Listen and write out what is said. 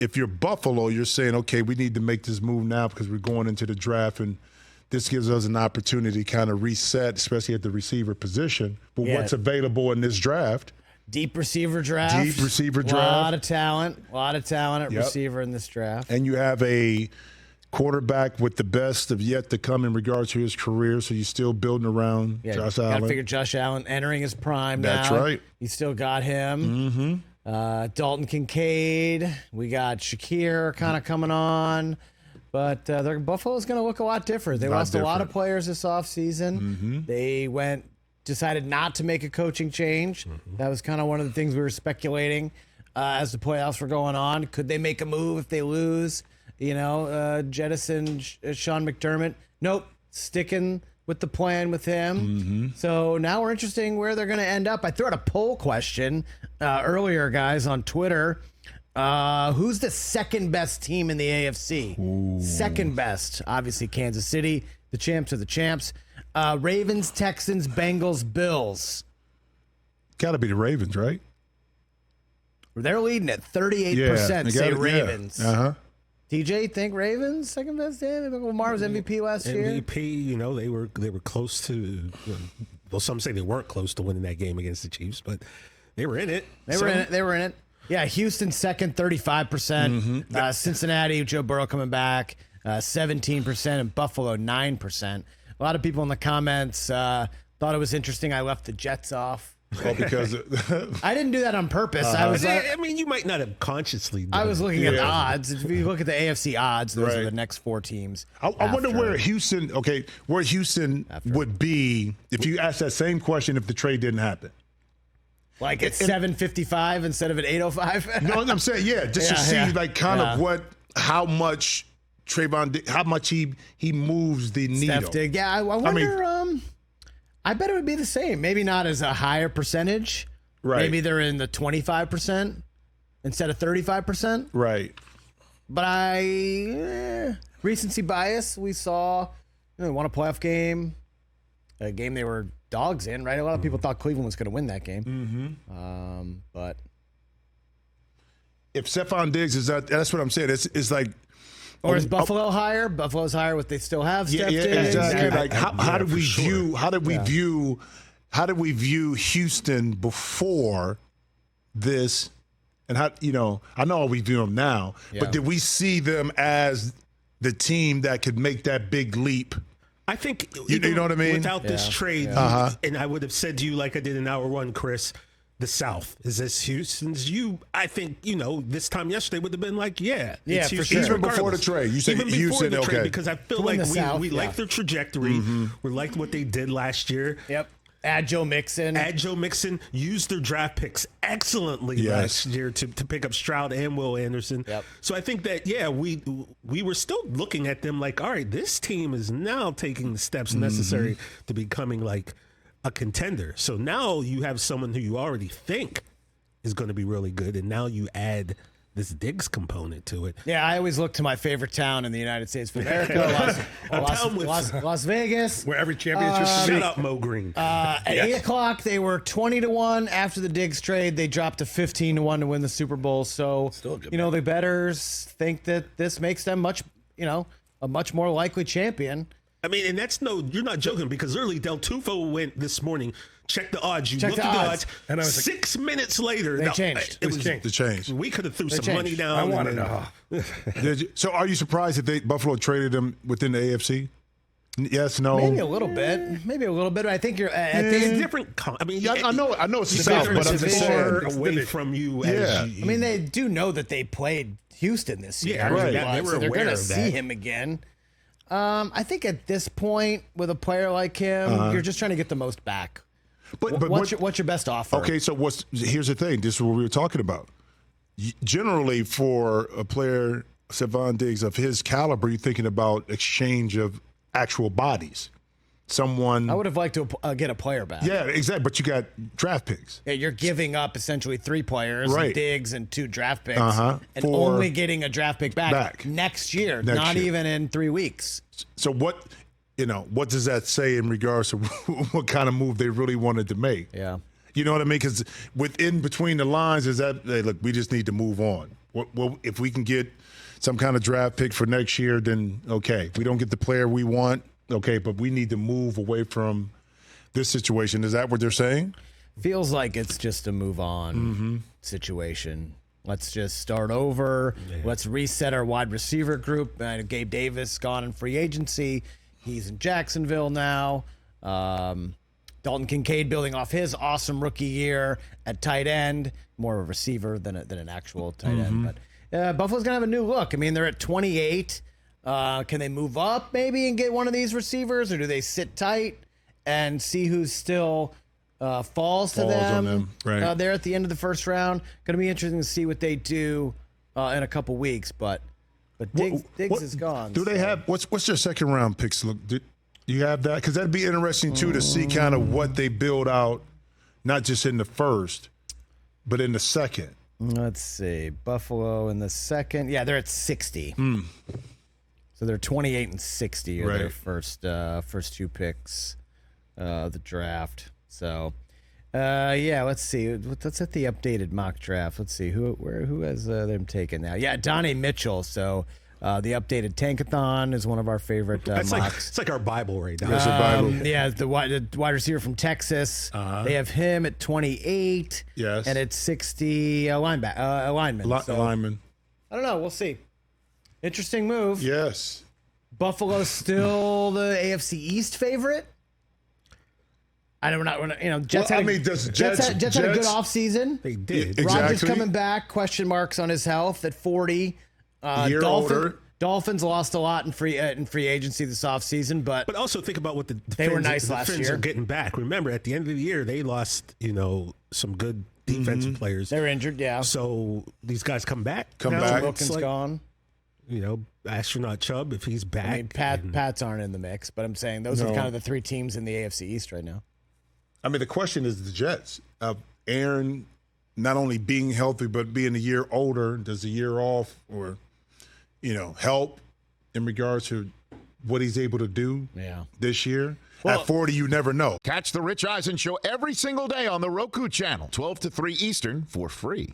if you're Buffalo, you're saying, okay, we need to make this move now because we're going into the draft, and this gives us an opportunity to kind of reset, especially at the receiver position. But what's available in this draft? Deep receiver draft. A lot of talent at receiver in this draft. And you have a quarterback with the best of yet to come in regards to his career, so you're still building around Josh Allen. Got to figure Josh Allen entering his prime now. That's right. You still got him. Mm-hmm. Dalton Kincaid. We got Shakir kind of coming on. But Buffalo's going to look a lot different. They lost a lot of players this offseason. Mm-hmm. They decided not to make a coaching change. Mm-hmm. That was kind of one of the things we were speculating as the playoffs were going on. Could they make a move if they lose? Jettison Sean McDermott. Nope. Sticking with the plan with him. Mm-hmm. So now we're interested where they're going to end up. I threw out a poll question earlier, guys, on Twitter. Who's the second best team in the AFC? Ooh. Second best. Obviously, Kansas City. The champs are the champs. Ravens, Texans, Bengals, Bills. Got to be the Ravens, right? They're leading at 38%. Say Ravens. Yeah. Uh-huh. TJ, think Ravens second best? Yeah, Lamar was MVP last year. MVP, they were close to. Well, some say they weren't close to winning that game against the Chiefs, but they were in it. They were in it. Yeah, Houston second, 35%. Mm-hmm. Cincinnati, Joe Burrow coming back, 17%, and Buffalo 9%. A lot of people in the comments thought it was interesting I left the Jets off. Well, because I didn't do that on purpose. I was you might not have consciously done I was looking at the odds. If you look at the AFC odds, those are the next four teams. I wonder where Houston would be if you asked that same question if the trade didn't happen. Like at 7:55 instead of at 8:05? No, I'm saying, just to see how much Trayvon, how much he moves the needle. Steph, I wonder. I bet it would be the same. Maybe not as a higher percentage. Right. Maybe they're in the 25% instead of 35%. Right. But recency bias, we saw, they won a playoff game, a game they were dogs in, right? A lot of people thought Cleveland was going to win that game. Mm-hmm. But if Stefon Diggs is that's what I'm saying. It's like. Or is Buffalo higher? Buffalo's higher what they still have. Steph Diggs. Exactly. Like how did we view Houston before this, and how I know we view them now, but did we see them as the team that could make that big leap? I think you know what I mean. Without this trade, and I would have said to you like I did in hour one, Chris. The South is this Houston's. I think this time yesterday would have been like, it's for sure. Even before the trade, you said even Houston, before the trade, okay? Because I feel like we like their trajectory. Mm-hmm. We liked what they did last year. Yep. Add Joe Mixon. Used their draft picks excellently last year to pick up Stroud and Will Anderson. Yep. So I think that we were still looking at them like, all right, this team is now taking the steps necessary to becoming like a contender. So now you have someone who you already think is going to be really good, and now you add this Diggs component to it. Yeah, I always look to my favorite town in the United States of America, Las Vegas, where every championship. Shut up, Mo Green. At 8 o'clock, they were 20-1 after the Diggs trade. They dropped to 15-1 to win the Super Bowl. So the bettors think that this makes them a much more likely champion. I mean, and you're not joking, because early Del Tufo went this morning, checked the odds. You looked at the odds, and I was 6 minutes later. They changed. It was changed. We could have threw some money down. I want to know. So are you surprised that Buffalo traded him within the AFC? Yes, no? Maybe a little bit. I think you're at it's different. I mean, I know it's the South, but I'm just saying. Away from you. Yeah. I mean, they do know that they played Houston this year. Yeah, right. They were going to see him again. I think at this point, with a player like him, you're just trying to get the most back. But what's your best offer? Okay, so here's the thing. This is what we were talking about. Generally, for a player, Stefon Diggs, of his caliber, you're thinking about exchange of actual bodies. Someone I would have liked to get a player back. Yeah, exactly. But you got draft picks. Yeah, you're giving up essentially 3 players, right. Diggs and 2 draft picks, and only getting a draft pick back next year, not even in 3 weeks. So what does that say in regards to what kind of move they really wanted to make? Yeah. You know what I mean? Because between the lines is that, hey, look, we just need to move on. Well, if we can get some kind of draft pick for next year, then okay. If we don't get the player we want, okay, but we need to move away from this situation. Is that what they're saying? Feels like it's just a move on situation. Let's just start over. Yeah. Let's reset our wide receiver group. Gabe Davis gone in free agency. He's in Jacksonville now. Dalton Kincaid building off his awesome rookie year at tight end. More of a receiver than an actual tight end. But Buffalo's going to have a new look. I mean, they're at 28. Can they move up maybe and get one of these receivers? Or do they sit tight and see who's still falls to them, right. There at the end of the first round? Going to be interesting to see what they do in a couple weeks. But Diggs is gone. Do they have what's their second round picks look? Do you have that? Because that'd be interesting too to see kind of what they build out, not just in the first, but in the second. Let's see, Buffalo in the second. Yeah, they're at 60. So they're 28 and 60 are their first two picks, the draft. So, let's see. Let's at the updated mock draft. Let's see who has them taken now. Yeah, Donnie Mitchell. So the updated Tankathon is one of our favorite mocks. It's like our Bible right now. That's our Bible. Yeah, the wide receiver from Texas. They have him at 28. Yes, and at 60 alignment. Lineman. I don't know. We'll see. Interesting move. Yes. Buffalo's still the AFC East favorite. I don't know. Jets had a good offseason. They did. Exactly. Rodgers coming back. Question marks on his health at 40. Year older. Dolphins lost a lot in free agency this offseason, but also think about what they were nice last year. Are getting back. Remember, at the end of the year, they lost some good defensive players. They're injured, yeah. So these guys come back. Wilkins gone. Astronaut Chubb, if he's back. I mean, Pats aren't in the mix, but I'm saying those are kind of the three teams in the AFC East right now. I mean, the question is the Jets. Aaron not only being healthy, but being a year older, does a year off or, help in regards to what he's able to do this year? Well, at 40, you never know. Catch the Rich Eisen Show every single day on the Roku channel, 12 to 3 Eastern, for free.